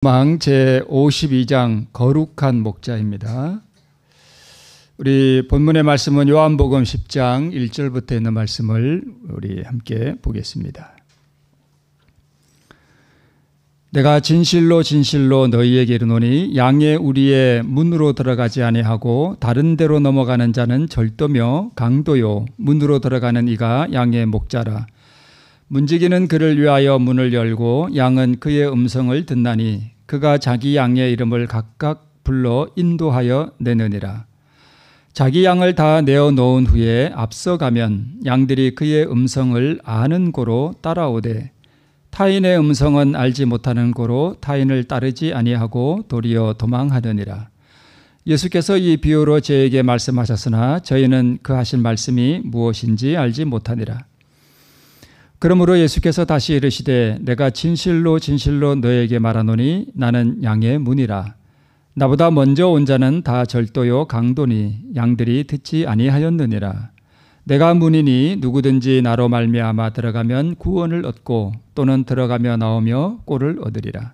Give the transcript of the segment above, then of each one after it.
망 제52장 거룩한 목자입니다. 우리 본문의 말씀은 요한복음 10장 1절부터 있는 말씀을 우리 함께 보겠습니다. 내가 진실로 진실로 너희에게 이르노니 양의 우리의 문으로 들어가지 아니하고 다른 데로 넘어가는 자는 절도며 강도요 문으로 들어가는 이가 양의 목자라. 문지기는 그를 위하여 문을 열고 양은 그의 음성을 듣나니 그가 자기 양의 이름을 각각 불러 인도하여 내느니라. 자기 양을 다 내어 놓은 후에 앞서가면 양들이 그의 음성을 아는 고로 따라오되 타인의 음성은 알지 못하는 고로 타인을 따르지 아니하고 도리어 도망하느니라. 예수께서 이 비유로 저에게 말씀하셨으나 저희는 그 하신 말씀이 무엇인지 알지 못하니라. 그러므로 예수께서 다시 이르시되 내가 진실로 진실로 너에게 말하노니 나는 양의 문이라. 나보다 먼저 온 자는 다 절도요 강도니 양들이 듣지 아니하였느니라. 내가 문이니 누구든지 나로 말미암아 들어가면 구원을 얻고 또는 들어가며 나오며 꼴을 얻으리라.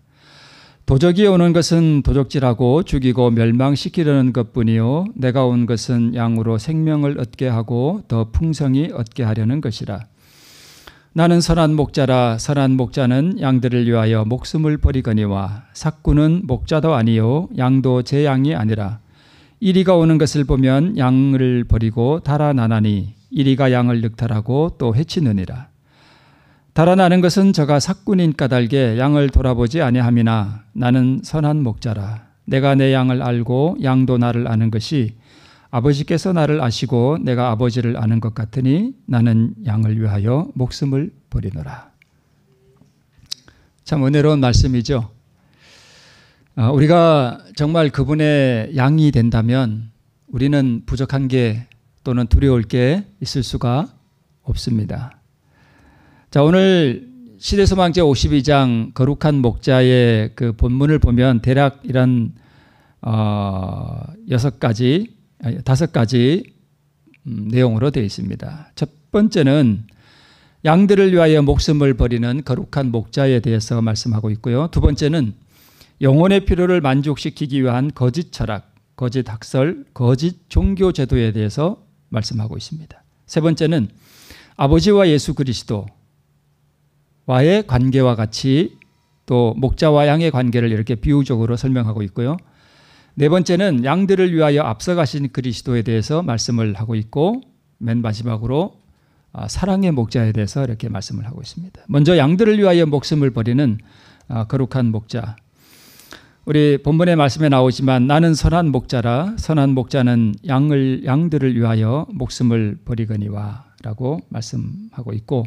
도적이 오는 것은 도적질하고 죽이고 멸망시키려는 것뿐이요 내가 온 것은 양으로 생명을 얻게 하고 더 풍성히 얻게 하려는 것이라. 나는 선한 목자라. 선한 목자는 양들을 위하여 목숨을 버리거니와 삭구는 목자도 아니요 양도 제 양이 아니라. 이리가 오는 것을 보면 양을 버리고 달아나나니 이리가 양을 늑탈하고 또 해치느니라. 달아나는 것은 저가 삭군인 까닭에 양을 돌아보지 아니함이나 나는 선한 목자라. 내가 내 양을 알고 양도 나를 아는 것이 아버지께서 나를 아시고 내가 아버지를 아는 것 같으니 나는 양을 위하여 목숨을 버리노라. 참 은혜로운 말씀이죠. 우리가 정말 그분의 양이 된다면 우리는 부족한 게 또는 두려울 게 있을 수가 없습니다. 자, 오늘 시대소망 제52장 거룩한 목자의 그 본문을 보면 대략 이런 5가지 내용으로 되어 있습니다. 첫 번째는 양들을 위하여 목숨을 버리는 거룩한 목자에 대해서 말씀하고 있고요. 두 번째는 영혼의 필요를 만족시키기 위한 거짓 철학, 거짓 학설, 거짓 종교 제도에 대해서 말씀하고 있습니다. 세 번째는 아버지와 예수 그리스도와의 관계와 같이 또 목자와 양의 관계를 이렇게 비유적으로 설명하고 있고요. 네 번째는 양들을 위하여 앞서가신 그리스도에 대해서 말씀을 하고 있고 맨 마지막으로 사랑의 목자에 대해서 이렇게 말씀을 하고 있습니다. 먼저 양들을 위하여 목숨을 버리는 거룩한 목자. 우리 본문의 말씀에 나오지만 나는 선한 목자라. 선한 목자는 양들을 위하여 목숨을 버리거니와 라고 말씀하고 있고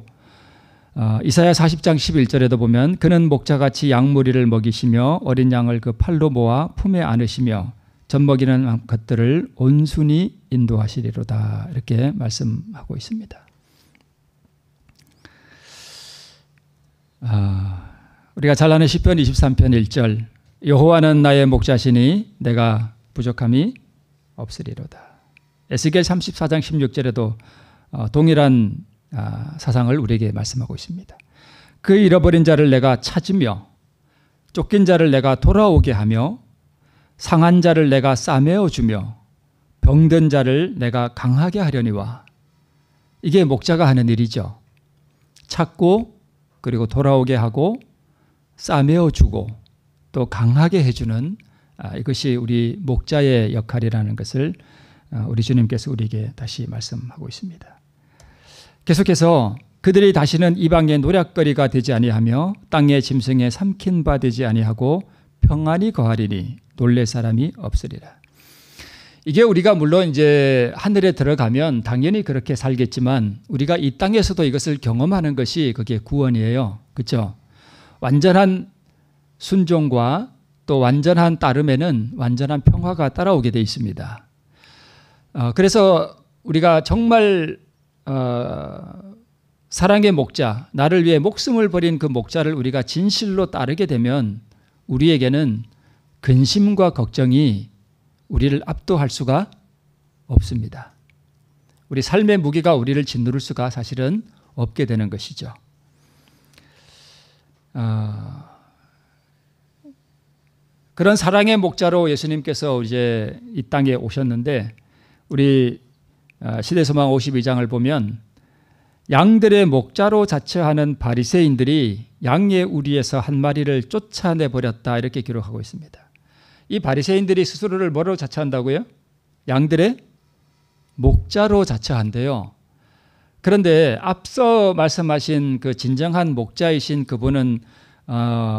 이사야 40장 11절에도 보면 그는 목자같이 양무리를 먹이시며 어린 양을 그 팔로 모아 품에 안으시며 젖먹이는 것들을 온순히 인도하시리로다 이렇게 말씀하고 있습니다. 우리가 잘 아는 시편 23편 1절 여호와는 나의 목자시니 내가 부족함이 없으리로다. 에스겔 34장 16절에도 동일한 사상을 우리에게 말씀하고 있습니다. 그 잃어버린 자를 내가 찾으며 쫓긴 자를 내가 돌아오게 하며 상한 자를 내가 싸매어 주며 병든 자를 내가 강하게 하려니와. 이게 목자가 하는 일이죠. 찾고 그리고 돌아오게 하고 싸매어 주고 또 강하게 해주는 이것이 우리 목자의 역할이라는 것을 우리 주님께서 우리에게 다시 말씀하고 있습니다. 계속해서 그들이 다시는 이방의 노략거리가 되지 아니하며 땅의 짐승에 삼킨 바 되지 아니하고 평안히 거하리니 놀랄 사람이 없으리라. 이게 우리가 물론 이제 하늘에 들어가면 당연히 그렇게 살겠지만 우리가 이 땅에서도 이것을 경험하는 것이 그게 구원이에요. 그렇죠? 완전한 순종과 또 완전한 따름에는 완전한 평화가 따라오게 되어 있습니다. 그래서 우리가 정말 사랑의 목자, 나를 위해 목숨을 버린 그 목자를 우리가 진실로 따르게 되면 우리에게는 근심과 걱정이 우리를 압도할 수가 없습니다. 우리 삶의 무게가 우리를 짓누를 수가 사실은 없게 되는 것이죠. 그런 사랑의 목자로 예수님께서 이제 이 땅에 오셨는데 우리 시대소망 52장을 보면 양들의 목자로 자처하는 바리새인들이 양의 우리에서 한 마리를 쫓아내 버렸다 이렇게 기록하고 있습니다. 이 바리새인들이 스스로를 뭐로 자처한다고요? 양들의 목자로 자처한대요. 그런데 앞서 말씀하신 그 진정한 목자이신 그분은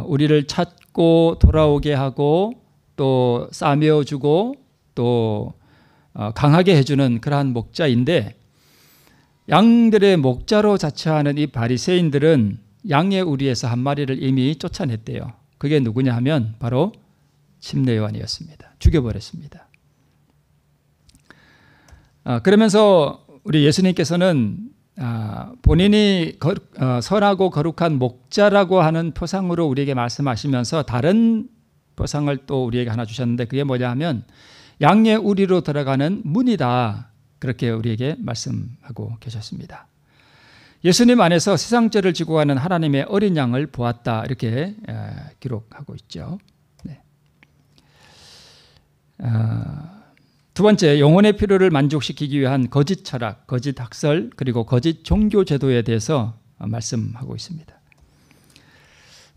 우리를 찾고 돌아오게 하고 또 싸매어 주고 또 강하게 해주는 그러한 목자인데 양들의 목자로 자처하는 이 바리새인들은 양의 우리에서 한 마리를 이미 쫓아냈대요. 그게 누구냐 하면 바로 침례 요한이었습니다. 죽여버렸습니다. 그러면서 우리 예수님께서는 본인이 선하고 거룩한 목자라고 하는 표상으로 우리에게 말씀하시면서 다른 표상을 또 우리에게 하나 주셨는데 그게 뭐냐 하면 양의 우리로 들어가는 문이다. 그렇게 우리에게 말씀하고 계셨습니다. 예수님 안에서 세상 죄를 지고 가는 하나님의 어린 양을 보았다. 이렇게 기록하고 있죠. 네. 두 번째, 영혼의 필요를 만족시키기 위한 거짓 철학, 거짓 학설, 그리고 거짓 종교 제도에 대해서 말씀하고 있습니다.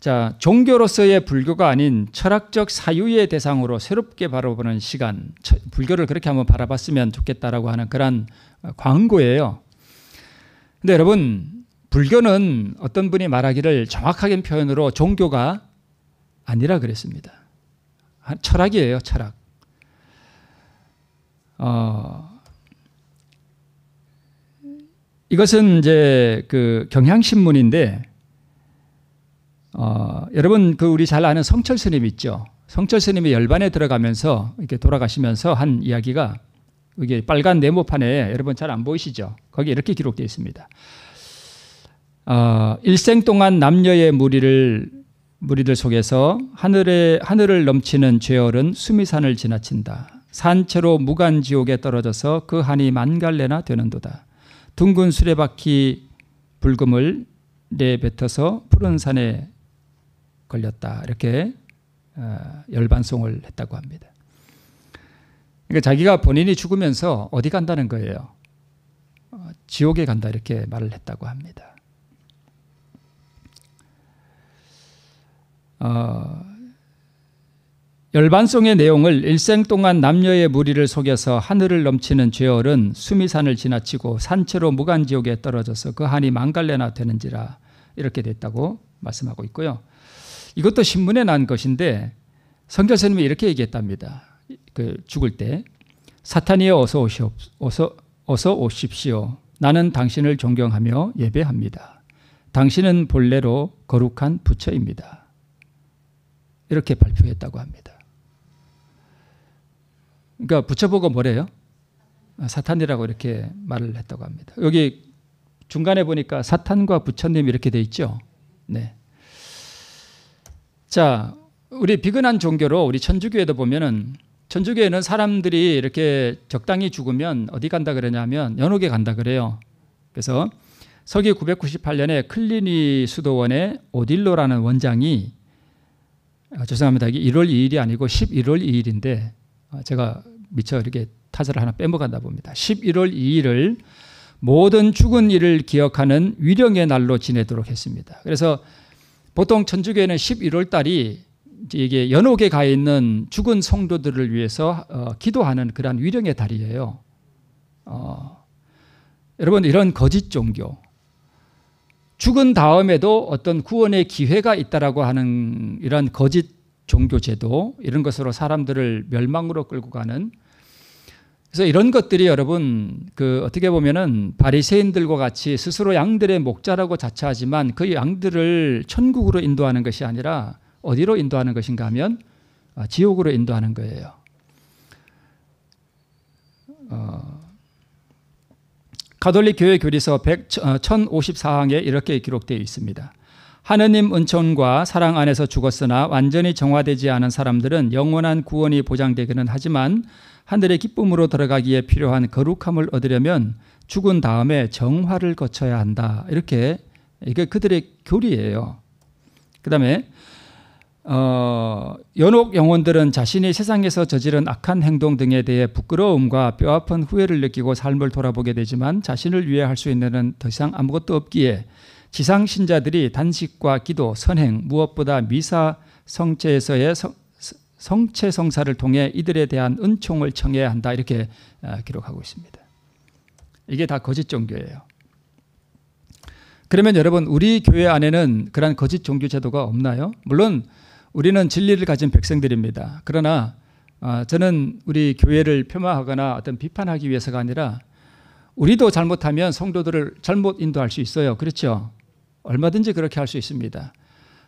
자, 종교로서의 불교가 아닌 철학적 사유의 대상으로 새롭게 바라보는 시간, 불교를 그렇게 한번 바라봤으면 좋겠다라고 하는 그런 광고예요. 근데 여러분, 불교는 어떤 분이 말하기를 정확하게 표현으로 종교가 아니라 그랬습니다. 철학이에요, 철학. 이것은 이제 그 경향신문인데, 여러분 그 우리 잘 아는 성철 스님 있죠. 성철 스님이 열반에 들어가면서 이렇게 돌아가시면서 한 이야기가 이게 빨간 네모판에 여러분 잘 안 보이시죠? 거기 이렇게 기록되어 있습니다. 일생 동안 남녀의 무리들 속에서 하늘을 넘치는 죄열은 수미산을 지나친다. 산채로 무간지옥에 떨어져서 그 한이 만갈래나 되는도다. 둥근 수레바퀴 불금을 내뱉어서 푸른 산에 걸렸다. 이렇게 열반송을 했다고 합니다. 그러니까 자기가 본인이 죽으면서 어디 간다는 거예요. 지옥에 간다 이렇게 말을 했다고 합니다. 열반송의 내용을 일생 동안 남녀의 무리를 속여서 하늘을 넘치는 죄열은 수미산을 지나치고 산채로 무간지옥에 떨어져서 그 한이 만갈래나 되는지라 이렇게 됐다고 말씀하고 있고요. 이것도 신문에 난 것인데 성결 스님이 이렇게 얘기했답니다. 그 죽을 때 사탄이여 어서 오십시오. 나는 당신을 존경하며 예배합니다. 당신은 본래로 거룩한 부처입니다. 이렇게 발표했다고 합니다. 그러니까 부처 보고 뭐래요? 사탄이라고 이렇게 말을 했다고 합니다. 여기 중간에 보니까 사탄과 부처님 이렇게 돼 있죠. 네. 자, 우리 비근한 종교로 우리 천주교에도 보면은 천주교에는 사람들이 이렇게 적당히 죽으면 어디 간다 그러냐면 연옥에 간다 그래요. 그래서 서기 998년에 클리니 수도원의 오딜로라는 원장이 죄송합니다. 이게 1월 2일이 아니고 11월 2일인데 제가 미처 이렇게 타자를 하나 빼먹었나 봅니다. 11월 2일을 모든 죽은 이를 기억하는 위령의 날로 지내도록 했습니다. 그래서 보통 천주교에는 11월 달이 이게 연옥에 가 있는 죽은 성도들을 위해서 기도하는 그러한 위령의 달이에요. 여러분 이런 거짓 종교, 죽은 다음에도 어떤 구원의 기회가 있다라고 하는 이런 거짓 종교 제도, 이런 것으로 사람들을 멸망으로 끌고 가는, 그래서 이런 것들이 여러분 그 어떻게 보면은 바리새인들과 같이 스스로 양들의 목자라고 자처하지만 그 양들을 천국으로 인도하는 것이 아니라 어디로 인도하는 것인가 하면 지옥으로 인도하는 거예요. 가톨릭 교회 교리서 1054항에 이렇게 기록되어 있습니다. 하느님 은총과 사랑 안에서 죽었으나 완전히 정화되지 않은 사람들은 영원한 구원이 보장되기는 하지만 하늘의 기쁨으로 들어가기에 필요한 거룩함을 얻으려면 죽은 다음에 정화를 거쳐야 한다. 이렇게 이게 그들의 교리예요. 그 다음에 연옥 영혼들은 자신이 세상에서 저지른 악한 행동 등에 대해 부끄러움과 뼈아픈 후회를 느끼고 삶을 돌아보게 되지만 자신을 위해 할 수 있는 더 이상 아무것도 없기에 지상 신자들이 단식과 기도, 선행, 무엇보다 미사 성체에서의 성체 성사를 통해 이들에 대한 은총을 청해야 한다, 이렇게 기록하고 있습니다. 이게 다 거짓 종교예요. 그러면 여러분, 우리 교회 안에는 그런 거짓 종교 제도가 없나요? 물론 우리는 진리를 가진 백성들입니다. 그러나 저는 우리 교회를 폄하하거나 어떤 비판하기 위해서가 아니라 우리도 잘못하면 성도들을 잘못 인도할 수 있어요. 그렇죠? 얼마든지 그렇게 할 수 있습니다.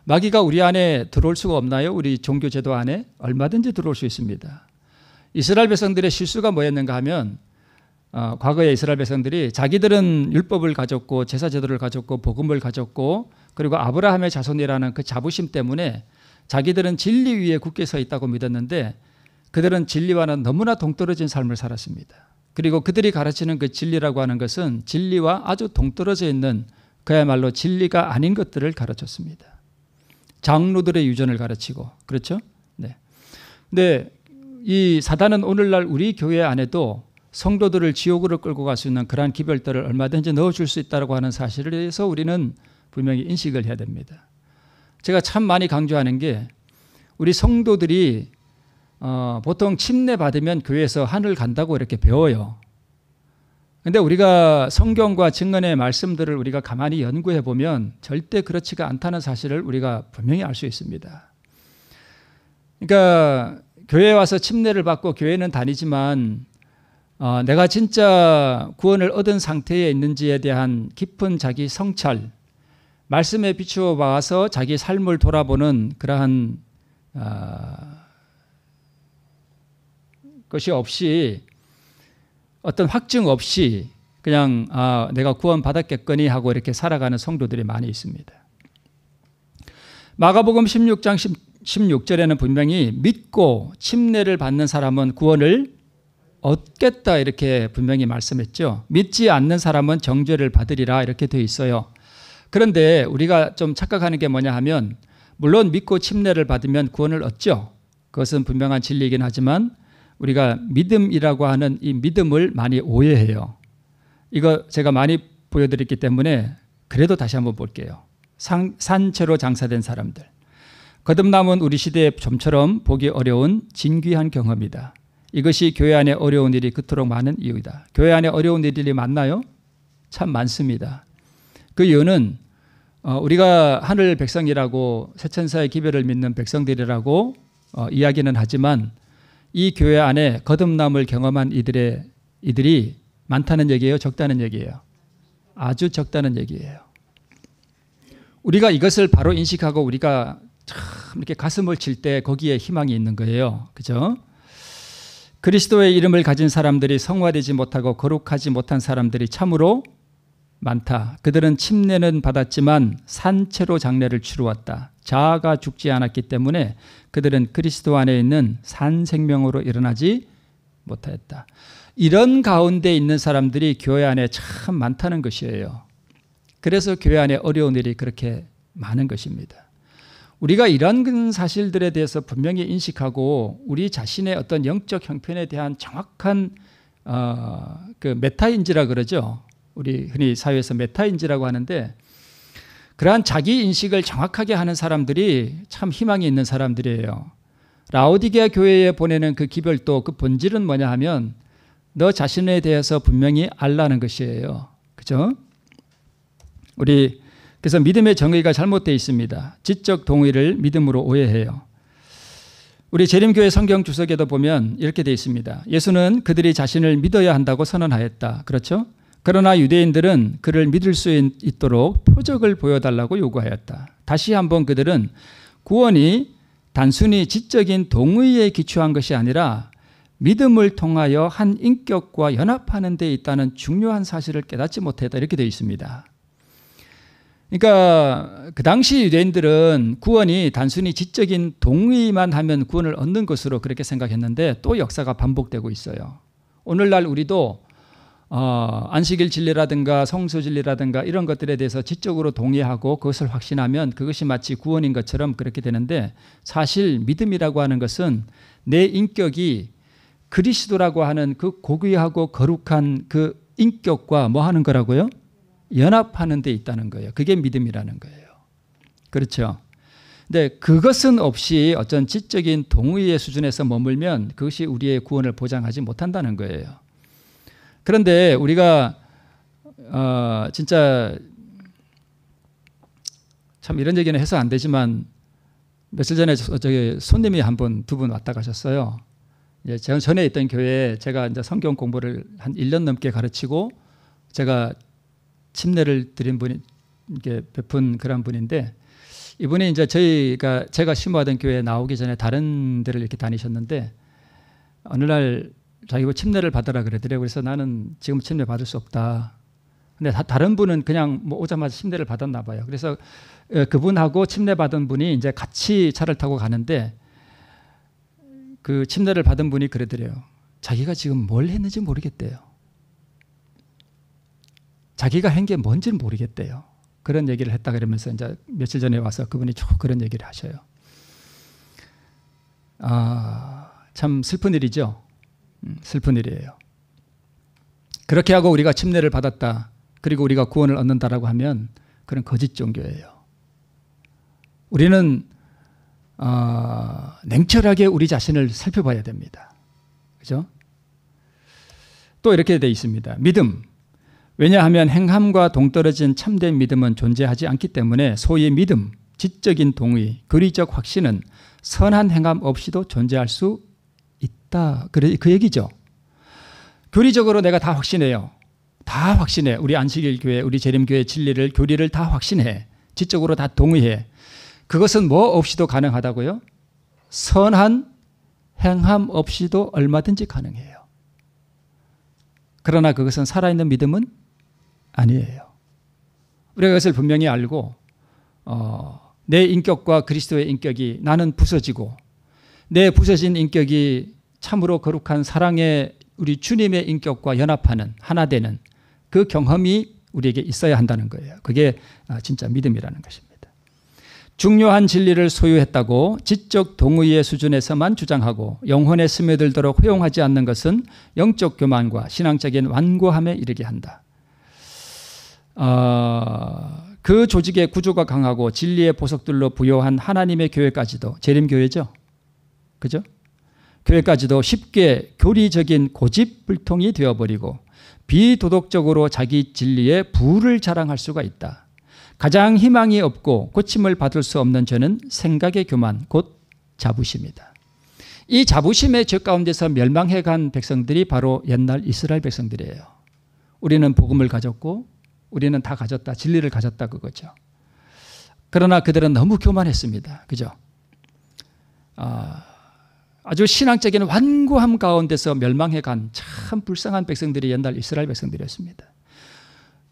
마귀가 우리 안에 들어올 수가 없나요? 우리 종교 제도 안에 얼마든지 들어올 수 있습니다. 이스라엘 백성들의 실수가 뭐였는가 하면 과거의 이스라엘 백성들이 자기들은 율법을 가졌고 제사 제도를 가졌고 복음을 가졌고 그리고 아브라함의 자손이라는 그 자부심 때문에 자기들은 진리 위에 굳게 서 있다고 믿었는데 그들은 진리와는 너무나 동떨어진 삶을 살았습니다. 그리고 그들이 가르치는 그 진리라고 하는 것은 진리와 아주 동떨어져 있는 그야말로 진리가 아닌 것들을 가르쳤습니다. 장로들의 유전을 가르치고, 그렇죠? 네. 근데 이 사단은 오늘날 우리 교회 안에도 성도들을 지옥으로 끌고 갈 수 있는 그러한 기별들을 얼마든지 넣어줄 수 있다고 하는 사실에 대해서 우리는 분명히 인식을 해야 됩니다. 제가 참 많이 강조하는 게 우리 성도들이 보통 침례 받으면 교회에서 하늘 간다고 이렇게 배워요. 그런데 우리가 성경과 증언의 말씀들을 우리가 가만히 연구해 보면 절대 그렇지가 않다는 사실을 우리가 분명히 알 수 있습니다. 그러니까 교회에 와서 침례를 받고 교회는 다니지만 내가 진짜 구원을 얻은 상태에 있는지에 대한 깊은 자기 성찰, 말씀에 비추어 봐서 자기 삶을 돌아보는 그러한 것이 없이 어떤 확증 없이 그냥 내가 구원 받았겠거니 하고 이렇게 살아가는 성도들이 많이 있습니다. 마가복음 16장 16절에는 분명히 믿고 침례를 받는 사람은 구원을 얻겠다 이렇게 분명히 말씀했죠. 믿지 않는 사람은 정죄를 받으리라 이렇게 되어 있어요. 그런데 우리가 좀 착각하는 게 뭐냐 하면 물론 믿고 침례를 받으면 구원을 얻죠. 그것은 분명한 진리이긴 하지만 우리가 믿음이라고 하는 이 믿음을 많이 오해해요. 이거 제가 많이 보여드렸기 때문에 그래도 다시 한번 볼게요. 산채로 장사된 사람들. 거듭남은 우리 시대에 좀처럼 보기 어려운 진귀한 경험이다. 이것이 교회 안에 어려운 일이 그토록 많은 이유이다. 교회 안에 어려운 일이 많나요? 참 많습니다. 그 이유는 우리가 하늘 백성이라고 새천사의 기별을 믿는 백성들이라고 이야기는 하지만 이 교회 안에 거듭남을 경험한 이들이 많다는 얘기예요? 적다는 얘기예요? 아주 적다는 얘기예요. 우리가 이것을 바로 인식하고 우리가 참 이렇게 가슴을 칠 때 거기에 희망이 있는 거예요. 그죠? 그리스도의 이름을 가진 사람들이 성화되지 못하고 거룩하지 못한 사람들이 참으로 많다. 그들은 침례는 받았지만 산채로 장례를 치루었다. 자아가 죽지 않았기 때문에 그들은 그리스도 안에 있는 산 생명으로 일어나지 못하였다. 이런 가운데 있는 사람들이 교회 안에 참 많다는 것이에요. 그래서 교회 안에 어려운 일이 그렇게 많은 것입니다. 우리가 이런 사실들에 대해서 분명히 인식하고 우리 자신의 어떤 영적 형편에 대한 정확한 그 메타인지라 그러죠. 우리 흔히 사회에서 메타인지라고 하는데 그러한 자기 인식을 정확하게 하는 사람들이 참 희망이 있는 사람들이에요. 라오디게아 교회에 보내는 그 기별도 그 본질은 뭐냐 하면 너 자신에 대해서 분명히 알라는 것이에요. 그죠? 그래서 믿음의 정의가 잘못되어 있습니다. 지적 동의를 믿음으로 오해해요. 우리 재림교회 성경 주석에도 보면 이렇게 되어 있습니다. 예수는 그들이 자신을 믿어야 한다고 선언하였다. 그렇죠? 그러나 유대인들은 그를 믿을 수 있도록 표적을 보여달라고 요구하였다. 다시 한번 그들은 구원이 단순히 지적인 동의에 기초한 것이 아니라 믿음을 통하여 한 인격과 연합하는 데 있다는 중요한 사실을 깨닫지 못했다. 이렇게 되어 있습니다. 그러니까 그 당시 유대인들은 구원이 단순히 지적인 동의만 하면 구원을 얻는 것으로 그렇게 생각했는데 또 역사가 반복되고 있어요. 오늘날 우리도 안식일 진리라든가 성수 진리라든가 이런 것들에 대해서 지적으로 동의하고 그것을 확신하면 그것이 마치 구원인 것처럼 그렇게 되는데, 사실 믿음이라고 하는 것은 내 인격이 그리스도라고 하는 그 고귀하고 거룩한 그 인격과 뭐 하는 거라고요? 연합하는 데 있다는 거예요. 그게 믿음이라는 거예요. 그렇죠? 근데 그것은 없이 어떤 지적인 동의의 수준에서 머물면 그것이 우리의 구원을 보장하지 못한다는 거예요. 그런데 우리가 진짜 참 이런 얘기는 해서 안 되지만, 며칠 전에 저기 손님이 두 분 왔다 가셨어요. 제가 전에 있던 교회에 제가 이제 성경 공부를 한 1년 넘게 가르치고 제가 침례를 드린 분이, 이렇게 베푼 그런 분인데, 이분이 이제 제가 심호하던 교회에 나오기 전에 다른 데를 이렇게 다니셨는데, 어느 날 자기가 침례를 받으라 그러더래요. 그래서 나는 지금 침례 받을 수 없다. 근데 다른 분은 그냥 뭐 오자마자 침례를 받았나 봐요. 그래서 그분하고 침례 받은 분이 이제 같이 차를 타고 가는데, 그 침례를 받은 분이 그러더래요. 자기가 지금 뭘 했는지 모르겠대요. 자기가 한 게 뭔지는 모르겠대요. 그런 얘기를 했다 그러면서 이제 며칠 전에 와서 그분이 쭉 그런 얘기를 하셔요. 참 슬픈 일이죠. 슬픈 일이에요. 그렇게 하고 우리가 침례를 받았다, 그리고 우리가 구원을 얻는다라고 하면 그런 거짓 종교예요. 우리는 냉철하게 우리 자신을 살펴봐야 됩니다. 그죠? 또 이렇게 돼 있습니다. 믿음. 왜냐하면 행함과 동떨어진 참된 믿음은 존재하지 않기 때문에 소위 믿음, 지적인 동의, 교리적 확신은 선한 행함 없이도 존재할 수 있다. 그 얘기죠. 교리적으로 내가 다 확신해요. 다 확신해. 우리 안식일 교회, 우리 재림교회 진리를, 교리를 다 확신해. 지적으로 다 동의해. 그것은 뭐 없이도 가능하다고요? 선한 행함 없이도 얼마든지 가능해요. 그러나 그것은 살아있는 믿음은 아니에요. 우리가 그것을 분명히 알고 내 인격과 그리스도의 인격이, 나는 부서지고 내 부서진 인격이 참으로 거룩한 사랑의 우리 주님의 인격과 연합하는, 하나 되는 그 경험이 우리에게 있어야 한다는 거예요. 그게 진짜 믿음이라는 것입니다. 중요한 진리를 소유했다고 지적 동의의 수준에서만 주장하고 영혼에 스며들도록 허용하지 않는 것은 영적 교만과 신앙적인 완고함에 이르게 한다. 그 조직의 구조가 강하고 진리의 보석들로 부여한 하나님의 교회까지도, 재림교회죠, 그죠? 교회까지도 쉽게 교리적인 고집불통이 되어버리고 비도덕적으로 자기 진리에 부를 자랑할 수가 있다. 가장 희망이 없고 고침을 받을 수 없는 죄는 생각의 교만, 곧 자부심이다. 이 자부심의 죄 가운데서 멸망해간 백성들이 바로 옛날 이스라엘 백성들이에요. 우리는 복음을 가졌고 우리는 다 가졌다, 진리를 가졌다, 그거죠. 그러나 그들은 너무 교만했습니다. 그죠? 아주 신앙적인 완고함 가운데서 멸망해간 참 불쌍한 백성들이 옛날 이스라엘 백성들이었습니다.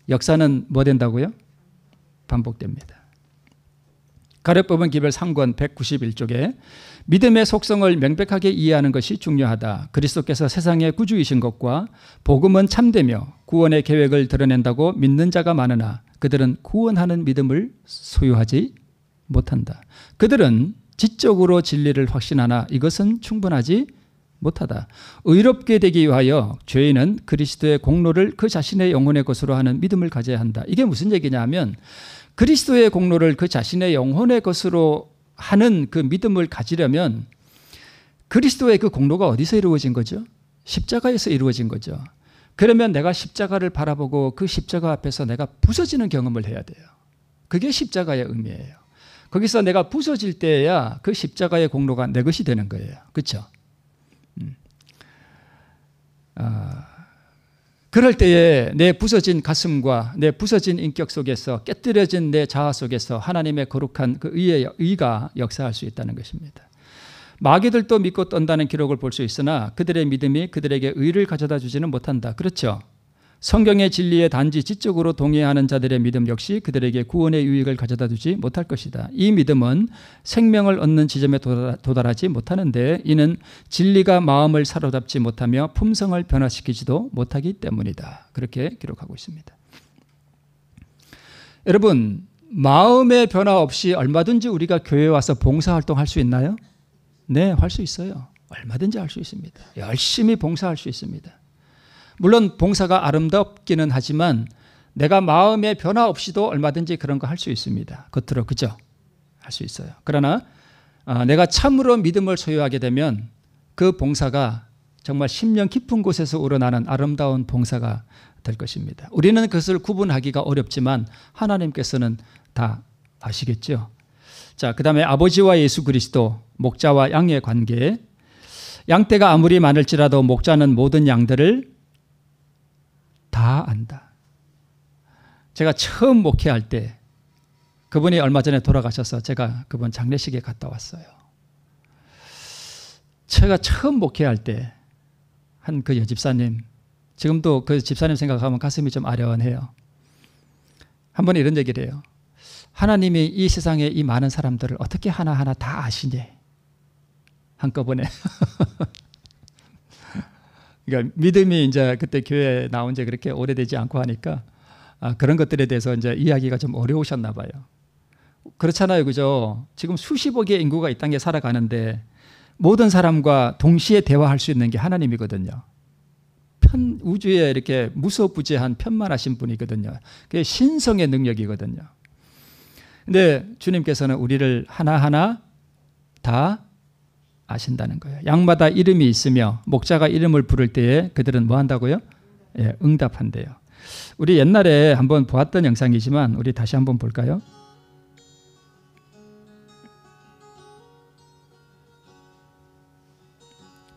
역사는 뭐 된다고요? 반복됩니다. 가룟법은 기별 3권 191쪽에 믿음의 속성을 명백하게 이해하는 것이 중요하다. 그리스도께서 세상의 구주이신 것과 복음은 참되며 구원의 계획을 드러낸다고 믿는 자가 많으나 그들은 구원하는 믿음을 소유하지 못한다. 그들은 지적으로 진리를 확신하나 이것은 충분하지 못하다. 의롭게 되기 위하여 죄인은 그리스도의 공로를 그 자신의 영혼의 것으로 하는 믿음을 가져야 한다. 이게 무슨 얘기냐 하면, 그리스도의 공로를 그 자신의 영혼의 것으로 하는 그 믿음을 가지려면 그리스도의 그 공로가 어디서 이루어진 거죠? 십자가에서 이루어진 거죠. 그러면 내가 십자가를 바라보고 그 십자가 앞에서 내가 부서지는 경험을 해야 돼요. 그게 십자가의 의미예요. 거기서 내가 부서질 때야 그 십자가의 공로가 내 것이 되는 거예요. 그렇죠? 그럴 때에 내 부서진 가슴과 내 부서진 인격 속에서, 깨뜨려진 내 자아 속에서 하나님의 거룩한 그 의가 역사할 수 있다는 것입니다. 마귀들도 믿고 떤다는 기록을 볼 수 있으나 그들의 믿음이 그들에게 의를 가져다 주지는 못한다. 그렇죠? 성경의 진리에 단지 지적으로 동의하는 자들의 믿음 역시 그들에게 구원의 유익을 가져다 주지 못할 것이다. 이 믿음은 생명을 얻는 지점에 도달하지 못하는데 이는 진리가 마음을 사로잡지 못하며 품성을 변화시키지도 못하기 때문이다. 그렇게 기록하고 있습니다. 여러분, 마음의 변화 없이 얼마든지 우리가 교회에 와서 봉사활동 할 수 있나요? 네, 할 수 있어요. 얼마든지 할 수 있습니다. 열심히 봉사할 수 있습니다. 물론 봉사가 아름답기는 하지만 내가 마음의 변화 없이도 얼마든지 그런 거 할 수 있습니다. 겉으로 그죠? 할 수 있어요. 그러나 내가 참으로 믿음을 소유하게 되면 그 봉사가 정말 심령 깊은 곳에서 우러나는 아름다운 봉사가 될 것입니다. 우리는 그것을 구분하기가 어렵지만 하나님께서는 다 아시겠죠? 자, 그 다음에 아버지와 예수 그리스도, 목자와 양의 관계. 양떼가 아무리 많을지라도 목자는 모든 양들을 다 안다. 제가 처음 목회할 때 그분이 얼마 전에 돌아가셔서 제가 그분 장례식에 갔다 왔어요. 제가 처음 목회할 때 한 그 여집사님, 지금도 그 집사님 생각하면 가슴이 좀 아련해요. 한 번 이런 얘기를 해요. 하나님이 이 세상에 이 많은 사람들을 어떻게 하나하나 다 아시니? 한꺼번에. 그러니까 믿음이 이제 그때 교회에 나온 지 그렇게 오래되지 않고 하니까 그런 것들에 대해서 이제 이야기가 좀 어려우셨나 봐요. 그렇잖아요. 그죠? 지금 수십억의 인구가 이 땅에 살아가는데 모든 사람과 동시에 대화할 수 있는 게 하나님이거든요. 우주에 이렇게 무소부재한 편만하신 분이거든요. 그게 신성의 능력이거든요. 근데 주님께서는 우리를 하나하나 다 아신다는 거예요. 양마다 이름이 있으며 목자가 이름을 부를 때에 그들은 뭐 한다고요? 예, 응답한대요. 우리 옛날에 한번 보았던 영상이지만 우리 다시 한번 볼까요?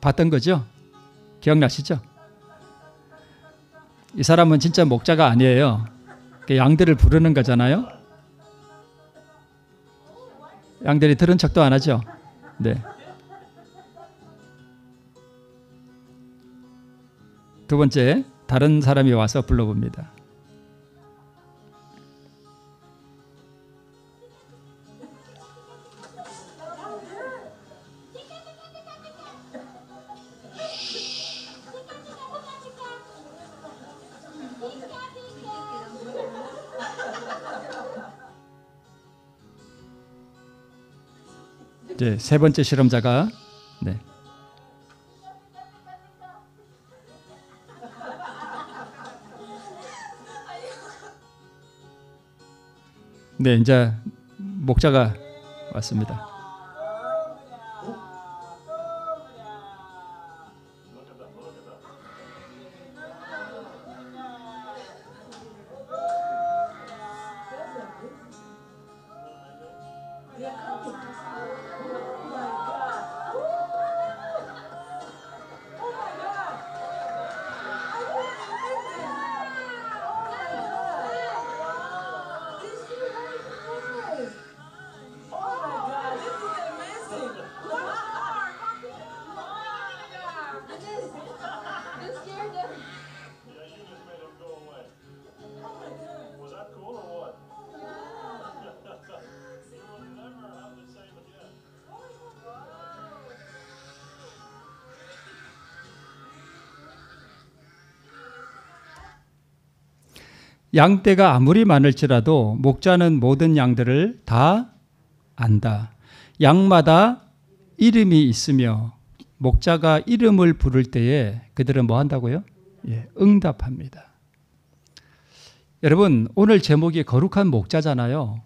봤던 거죠? 기억나시죠? 이 사람은 진짜 목자가 아니에요. 양들을 부르는 거잖아요. 양들이 들은 척도 안 하죠? 네. 두 번째, 다른 사람이 와서 불러봅니다. 이제 세 번째 실험자가 네. 네, 이제 목자가 왔습니다. 양떼가 아무리 많을지라도 목자는 모든 양들을 다 안다. 양마다 이름이 있으며 목자가 이름을 부를 때에 그들은 뭐 한다고요? 예, 응답합니다. 여러분, 오늘 제목이 거룩한 목자잖아요.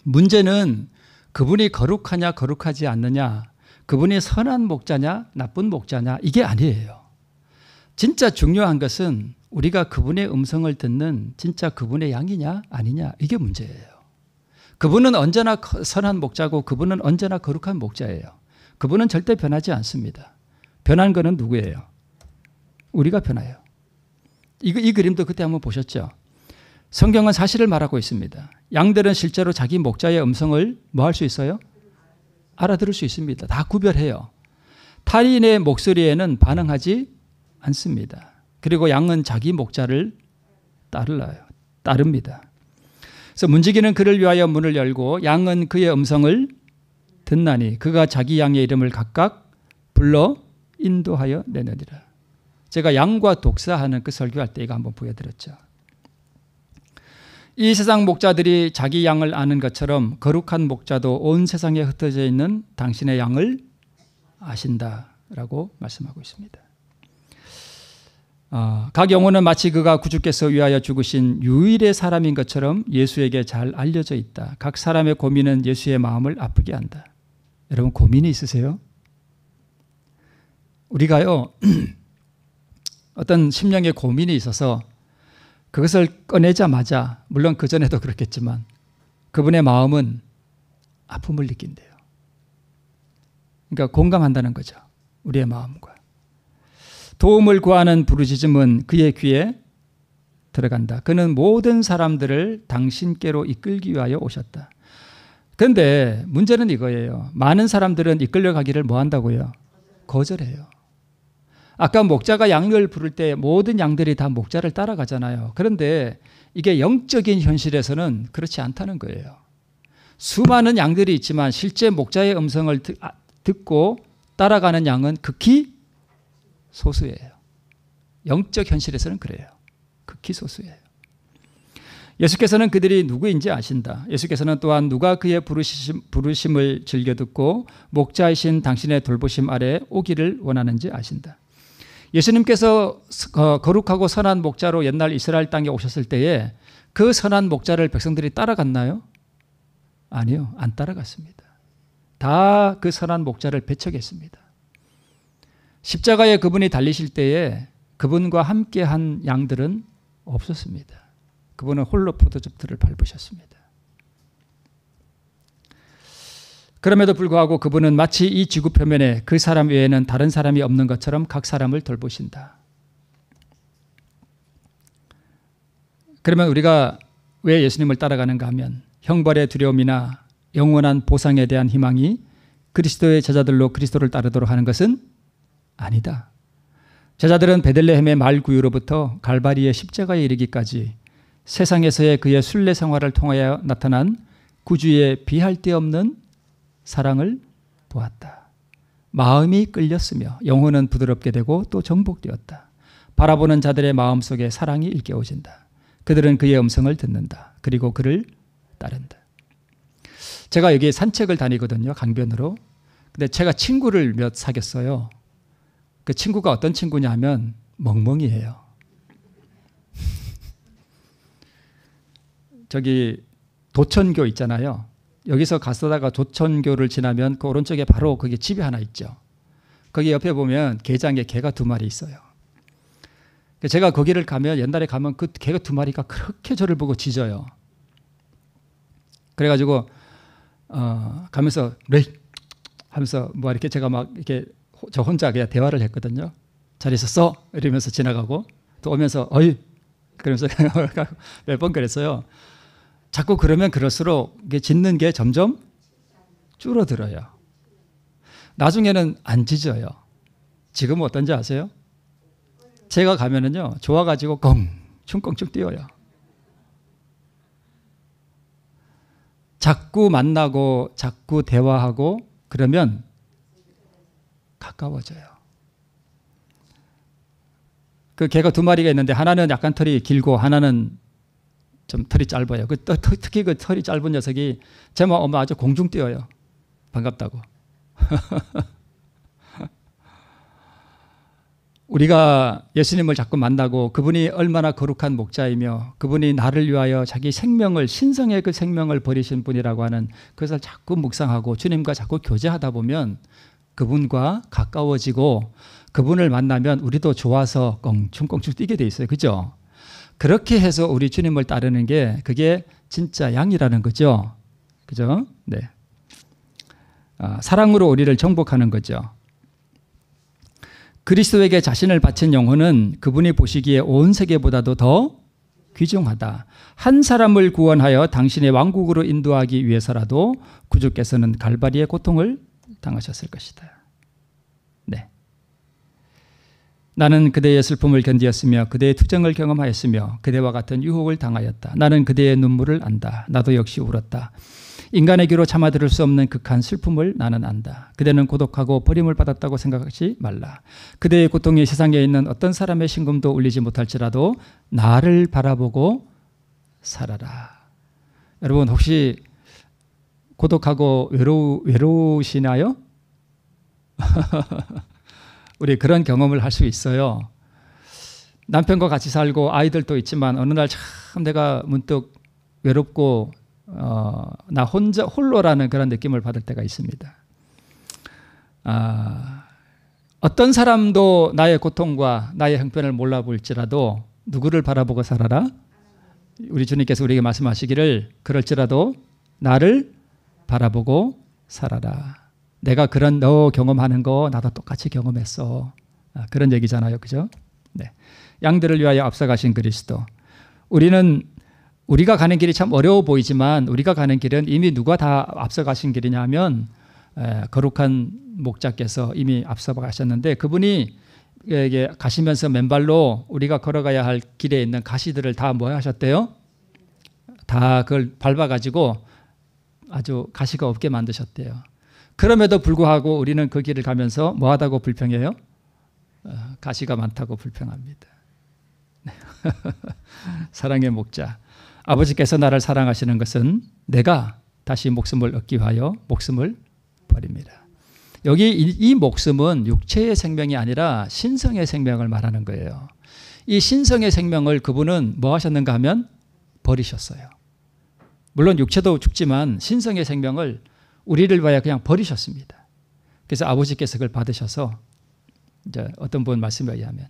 문제는 그분이 거룩하냐 거룩하지 않느냐, 그분이 선한 목자냐 나쁜 목자냐, 이게 아니에요. 진짜 중요한 것은 우리가 그분의 음성을 듣는 진짜 그분의 양이냐 아니냐, 이게 문제예요. 그분은 언제나 선한 목자고 그분은 언제나 거룩한 목자예요. 그분은 절대 변하지 않습니다. 변한 거는 누구예요? 우리가 변해요. 이 그림도 그때 한번 보셨죠? 성경은 사실을 말하고 있습니다. 양들은 실제로 자기 목자의 음성을 뭐 할 수 있어요? 알아들을 수 있습니다. 다 구별해요. 타인의 목소리에는 반응하지 않습니다. 그리고 양은 자기 목자를 따릅니다. 그래서 문지기는 그를 위하여 문을 열고 양은 그의 음성을 듣나니 그가 자기 양의 이름을 각각 불러 인도하여 내느니라. 제가 양과 독사하는 그 설교할 때 이거 한번 보여드렸죠. 이 세상 목자들이 자기 양을 아는 것처럼 거룩한 목자도 온 세상에 흩어져 있는 당신의 양을 아신다라고 말씀하고 있습니다. 각 영혼은 마치 그가 구주께서 위하여 죽으신 유일의 사람인 것처럼 예수에게 잘 알려져 있다. 각 사람의 고민은 예수의 마음을 아프게 한다. 여러분 고민이 있으세요? 우리가요 어떤 심령의 고민이 있어서 그것을 꺼내자마자 물론 그전에도 그렇겠지만 그분의 마음은 아픔을 느낀대요. 그러니까 공감한다는 거죠. 우리의 마음과. 도움을 구하는 부르짖음은 그의 귀에 들어간다. 그는 모든 사람들을 당신께로 이끌기 위하여 오셨다. 그런데 문제는 이거예요. 많은 사람들은 이끌려가기를 뭐 한다고요? 거절해요. 아까 목자가 양을 부를 때 모든 양들이 다 목자를 따라가잖아요. 그런데 이게 영적인 현실에서는 그렇지 않다는 거예요. 수많은 양들이 있지만 실제 목자의 음성을 듣고 따라가는 양은 극히 소수예요. 영적 현실에서는 그래요. 극히 소수예요. 예수께서는 그들이 누구인지 아신다. 예수께서는 또한 누가 그의 부르심을 즐겨 듣고 목자이신 당신의 돌보심 아래 오기를 원하는지 아신다. 예수님께서 거룩하고 선한 목자로 옛날 이스라엘 땅에 오셨을 때에 그 선한 목자를 백성들이 따라갔나요? 아니요. 안 따라갔습니다. 다 그 선한 목자를 배척했습니다. 십자가에 그분이 달리실 때에 그분과 함께한 양들은 없었습니다. 그분은 홀로 포도즙들을 밟으셨습니다. 그럼에도 불구하고 그분은 마치 이 지구 표면에 그 사람 외에는 다른 사람이 없는 것처럼 각 사람을 돌보신다. 그러면 우리가 왜 예수님을 따라가는가 하면 형벌의 두려움이나 영원한 보상에 대한 희망이 그리스도의 제자들로 그리스도를 따르도록 하는 것은 아니다. 제자들은 베들레헴의 말구유로부터 갈바리의 십자가에 이르기까지 세상에서의 그의 순례 생활을 통하여 나타난 구주의 비할 데 없는 사랑을 보았다. 마음이 끌렸으며 영혼은 부드럽게 되고 또 정복되었다. 바라보는 자들의 마음속에 사랑이 일깨워진다. 그들은 그의 음성을 듣는다. 그리고 그를 따른다. 제가 여기 산책을 다니거든요. 강변으로. 근데 제가 친구를 몇 사귀었어요. 그 친구가 어떤 친구냐 하면 멍멍이에요. 저기 도천교 있잖아요. 여기서 갔다가 도천교를 지나면 그 오른쪽에 바로 거기 집이 하나 있죠. 거기 옆에 보면 게장에 개가 2마리 있어요. 제가 거기를 가면 옛날에 가면 그 개가 2마리가 그렇게 저를 보고 짖어요. 그래가지고 가면서 레이 하면서 뭐 이렇게 제가 막 이렇게 저 혼자 그냥 대화를 했거든요. 잘 있었어? 이러면서 지나가고 또 오면서 어이 그러면서 몇 번 그랬어요. 자꾸 그러면 그럴수록 이게 짖는 게 점점 줄어들어요. 나중에는 안 짖어요. 지금은 어떤지 아세요? 제가 가면은요 좋아가지고 껑충껑충 뛰어요. 자꾸 만나고 자꾸 대화하고 그러면 가까워져요. 그 개가 2마리가 있는데 하나는 약간 털이 길고 하나는 좀 털이 짧아요. 특히 그 털이 짧은 녀석이 제 마음 아주 공중 뛰어요. 반갑다고. 우리가 예수님을 자꾸 만나고 그분이 얼마나 거룩한 목자이며 그분이 나를 위하여 자기 생명을 신성의 그 생명을 버리신 분이라고 하는 그것을 자꾸 묵상하고 주님과 자꾸 교제하다 보면 그분과 가까워지고 그분을 만나면 우리도 좋아서 껑충껑충 뛰게 돼 있어요. 그죠? 그렇게 해서 우리 주님을 따르는 게 그게 진짜 양이라는 거죠. 그죠? 네. 사랑으로 우리를 정복하는 거죠. 그리스도에게 자신을 바친 영혼은 그분이 보시기에 온 세계보다도 더 귀중하다. 한 사람을 구원하여 당신의 왕국으로 인도하기 위해서라도 구주께서는 갈바리의 고통을 당하셨을 것이다. 네. 나는 그대의 슬픔을 견디었으며 그대의 투정을 경험하였으며 그대와 같은 유혹을 당하였다. 나는 그대의 눈물을 안다. 나도 역시 울었다. 인간의 귀로 참아들을 수 없는 극한 슬픔을 나는 안다. 그대는 고독하고 버림을 받았다고 생각하지 말라. 그대의 고통이 세상에 있는 어떤 사람의 심금도 울리지 못할지라도 나를 바라보고 살아라. 여러분 혹시 고독하고 외로우시나요? 우리 그런 경험을 할 수 있어요. 남편과 같이 살고 아이들도 있지만 어느 날 참 내가 문득 외롭고 나 홀로라는 그런 느낌을 받을 때가 있습니다. 어떤 사람도 나의 고통과 나의 형편을 몰라 볼지라도 누구를 바라보고 살아라? 우리 주님께서 우리에게 말씀하시기를 그럴지라도 나를 바라보고 살아라. 내가 그런 너 경험하는 거 나도 똑같이 경험했어. 그런 얘기잖아요. 그죠? 네. 양들을 위하여 앞서가신 그리스도. 우리가 가는 길이 참 어려워 보이지만 우리가 가는 길은 이미 누가 다 앞서가신 길이냐 하면 거룩한 목자께서 이미 앞서 가셨는데 그분이 가시면서 맨발로 우리가 걸어가야 할 길에 있는 가시들을 다 뭐 하셨대요? 다 그걸 밟아가지고 아주 가시가 없게 만드셨대요. 그럼에도 불구하고 우리는 그 길을 가면서 뭐하다고 불평해요? 가시가 많다고 불평합니다. 사랑의 목자. 아버지께서 나를 사랑하시는 것은 내가 다시 목숨을 얻기 위하여 목숨을 버립니다. 여기 이 목숨은 육체의 생명이 아니라 신성의 생명을 말하는 거예요. 이 신성의 생명을 그분은 뭐 하셨는가 하면 버리셨어요. 물론 육체도 죽지만 신성의 생명을 우리를 위하여 그냥 버리셨습니다. 그래서 아버지께서 그걸 받으셔서 이제 어떤 분 말씀에 의하면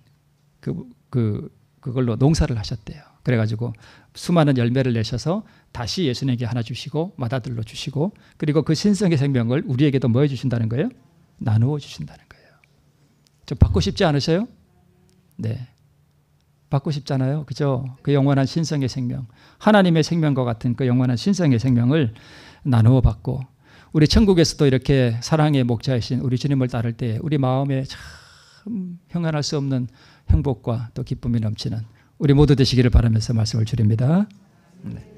그걸로 농사를 하셨대요. 그래가지고 수많은 열매를 내셔서 다시 예수님에게 하나 주시고 맏아들로 주시고 그리고 그 신성의 생명을 우리에게도 뭐 해주신다는 거예요? 나누어 주신다는 거예요. 좀 받고 싶지 않으세요? 네. 받고 싶잖아요. 그죠? 그 영원한 신성의 생명, 하나님의 생명과 같은 그 영원한 신성의 생명을 나누어 받고 우리 천국에서도 이렇게 사랑의 목자이신 우리 주님을 따를 때 우리 마음에 참 형언할 수 없는 행복과 또 기쁨이 넘치는 우리 모두 되시기를 바라면서 말씀을 드립니다. 네.